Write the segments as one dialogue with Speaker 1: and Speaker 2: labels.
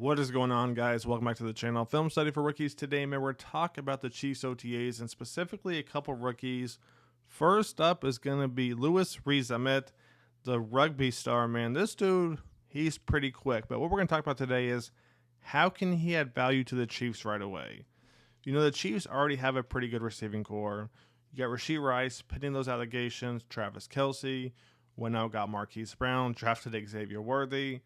Speaker 1: What is going on, guys? Welcome back to the channel. Film study for rookies. Today, man, we're talking about the Chiefs OTAs and specifically a couple rookies. First up is going to be Rees-Zamit, the rugby star, man. This dude, he's pretty quick. But what we're going to talk about today is how can he add value to the Chiefs right away? You know, the Chiefs already have a pretty good receiving core. You got Rashee Rice pitting those allegations, Travis Kelce, went out, got Marquise Brown, drafted Xavier Worthy.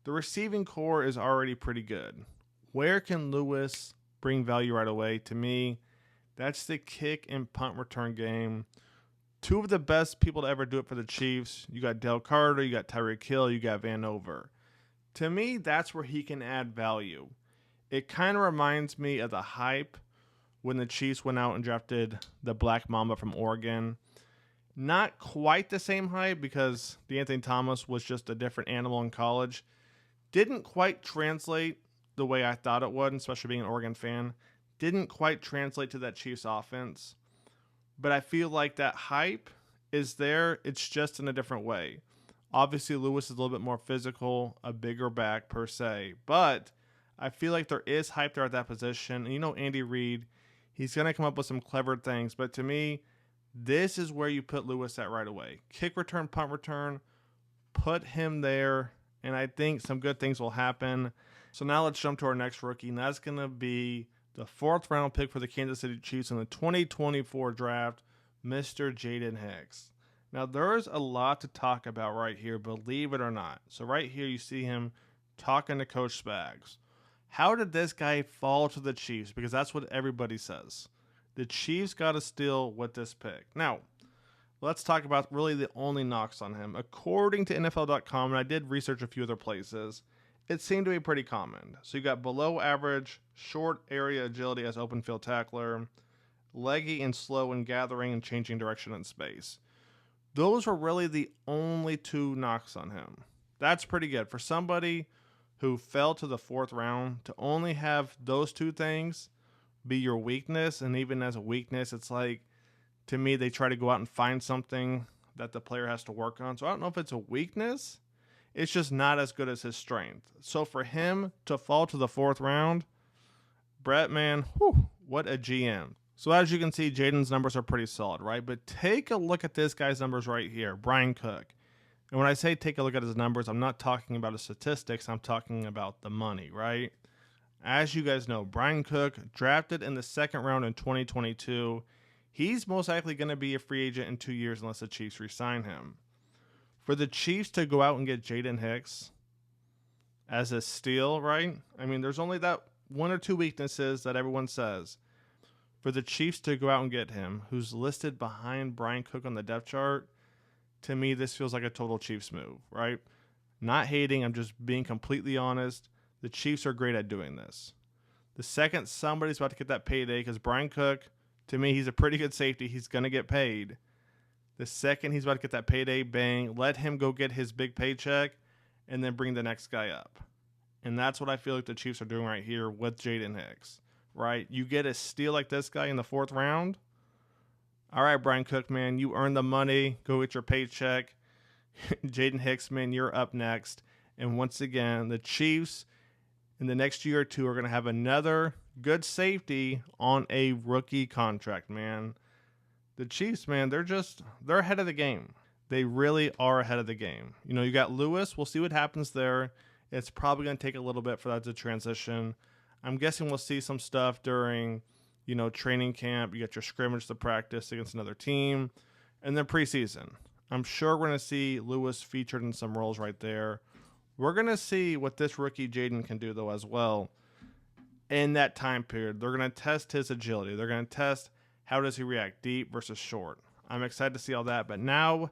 Speaker 1: The receiving core is already pretty good. Where can Lewis bring value right away? To me, that's the kick and punt return game. Two of the best people to ever do it for the Chiefs. You got Del Carter, you got Tyreek Hill, you got Van Over. To me, that's where he can add value. It kind of reminds me of the hype when the Chiefs went out and drafted the Black Mamba from Oregon. Not quite the same hype because DeAnthony Thomas was just a different animal in college. Didn't quite translate the way I thought it would, especially being an Oregon fan. Didn't quite translate to that Chiefs offense. But I feel like that hype is there. It's just in a different way. Obviously, Lewis is a little bit more physical, a bigger back per se. But I feel like there is hype there at that position. And you know Andy Reid, he's going to come up with some clever things. But to me, this is where you put Lewis at right away. Kick return, punt return, put him there. And I think some good things will happen. So now let's jump to our next rookie. And that's going to be the 4th round pick for the Kansas City Chiefs in the 2024 draft, Mr. Jaden Hicks. Now, there's a lot to talk about right here, believe it or not. So right here, you see him talking to Coach Spags. How did this guy fall to the Chiefs? Because that's what everybody says. The Chiefs got to steal with this pick. Now, let's talk about really the only knocks on him. According to NFL.com, and I did research a few other places, it seemed to be pretty common. So you got below average, short area agility as open field tackler, leggy and slow in gathering and changing direction in space. Those were really the only 2 knocks on him. That's pretty good. For somebody who fell to the 4th round, to only have those 2 things be your weakness, and even as a weakness, it's like, to me, they try to go out and find something that the player has to work on. So I don't know if it's a weakness. It's just not as good as his strength. So for him to fall to the 4th round, Brett, man, whew, what a GM. So as you can see, Jaden's numbers are pretty solid, right? But take a look at this guy's numbers right here, Brian Cook. And when I say take a look at his numbers, I'm not talking about his statistics. I'm talking about the money, right? As you guys know, Brian Cook, drafted in the 2nd round in 2022. He's most likely going to be a free agent in 2 years unless the Chiefs re-sign him. For the Chiefs to go out and get Jaden Hicks as a steal, right? I mean, there's only that 1 or 2 weaknesses that everyone says. For the Chiefs to go out and get him, who's listed behind Brian Cook on the depth chart, to me, this feels like a total Chiefs move, right? Not hating, I'm just being completely honest. The Chiefs are great at doing this. The second somebody's about to get that payday, because Brian Cook, to me, he's a pretty good safety. He's going to get paid. The second he's about to get that payday, bang, let him go get his big paycheck and then bring the next guy up. And that's what I feel like the Chiefs are doing right here with Jaden Hicks, right? You get a steal like this guy in the 4th round. All right, Brian Cook, man, you earned the money. Go get your paycheck. Jaden Hicks, man, you're up next. And once again, the Chiefs in the next year or 2 are going to have another good safety on a rookie contract, man. The Chiefs, man, they're ahead of the game. They really are ahead of the game. You know, you got Lewis. We'll see what happens there. It's probably going to take a little bit for that to transition. I'm guessing we'll see some stuff during, you know, training camp. You got your scrimmage to practice against another team. And then preseason. I'm sure we're going to see Lewis featured in some roles right there. We're going to see what this rookie Jaden can do, though, as well. In that time period, they're going to test his agility. They're going to test how does he react, deep versus short. I'm excited to see all that. But now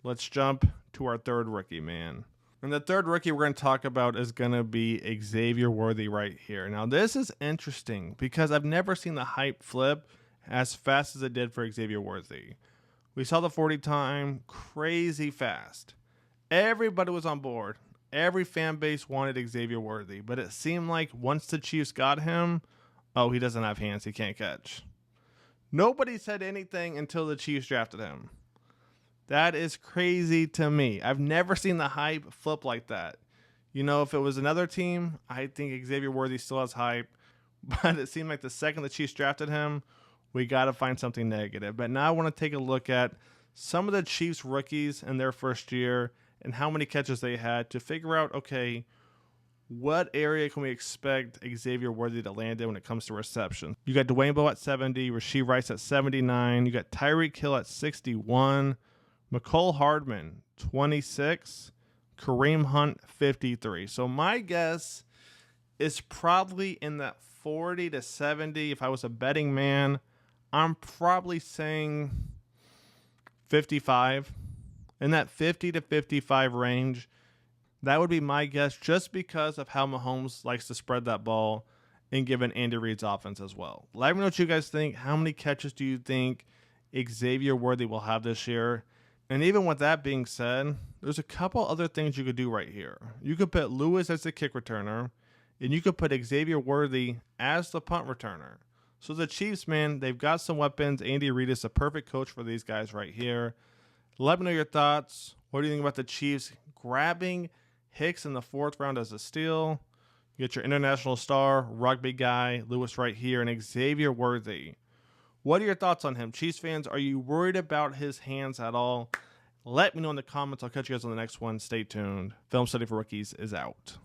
Speaker 1: let's jump to our 3rd rookie, man. And the 3rd rookie we're going to talk about is going to be Xavier Worthy right here. Now, this is interesting because I've never seen the hype flip as fast as it did for Xavier Worthy. We saw the 40 time crazy fast. Everybody was on board. Every fan base wanted Xavier Worthy, but it seemed like once the Chiefs got him, oh, he doesn't have hands, he can't catch. Nobody said anything until the Chiefs drafted him. That is crazy to me. I've never seen the hype flip like that. You know, if it was another team, I think Xavier Worthy still has hype. But it seemed like the second the Chiefs drafted him, we got to find something negative. But now I want to take a look at some of the Chiefs rookies in their first year and how many catches they had to figure out, okay, what area can we expect Xavier Worthy to land in when it comes to reception? You got Dwayne Bowe at 70, Rashee Rice at 79, you got Tyreek Hill at 61, McCole Hardman 26, Kareem Hunt 53. So my guess is probably in that 40 to 70. If I was a betting man, I'm probably saying 55. In that 50 to 55 range, that would be my guess, just because of how Mahomes likes to spread that ball and given Andy Reid's offense as well. Let me know what you guys think. How many catches do you think Xavier Worthy will have this year? And even with that being said, there's a couple other things you could do right here. You could put Lewis as the kick returner, and you could put Xavier Worthy as the punt returner. So the Chiefs, man, they've got some weapons. Andy Reid is a perfect coach for these guys right here. Let me know your thoughts. What do you think about the Chiefs grabbing Hicks in the 4th round as a steal? You get your international star, rugby guy, Lewis right here, and Xavier Worthy. What are your thoughts on him? Chiefs fans, are you worried about his hands at all? Let me know in the comments. I'll catch you guys on the next one. Stay tuned. Film Study for Rookies is out.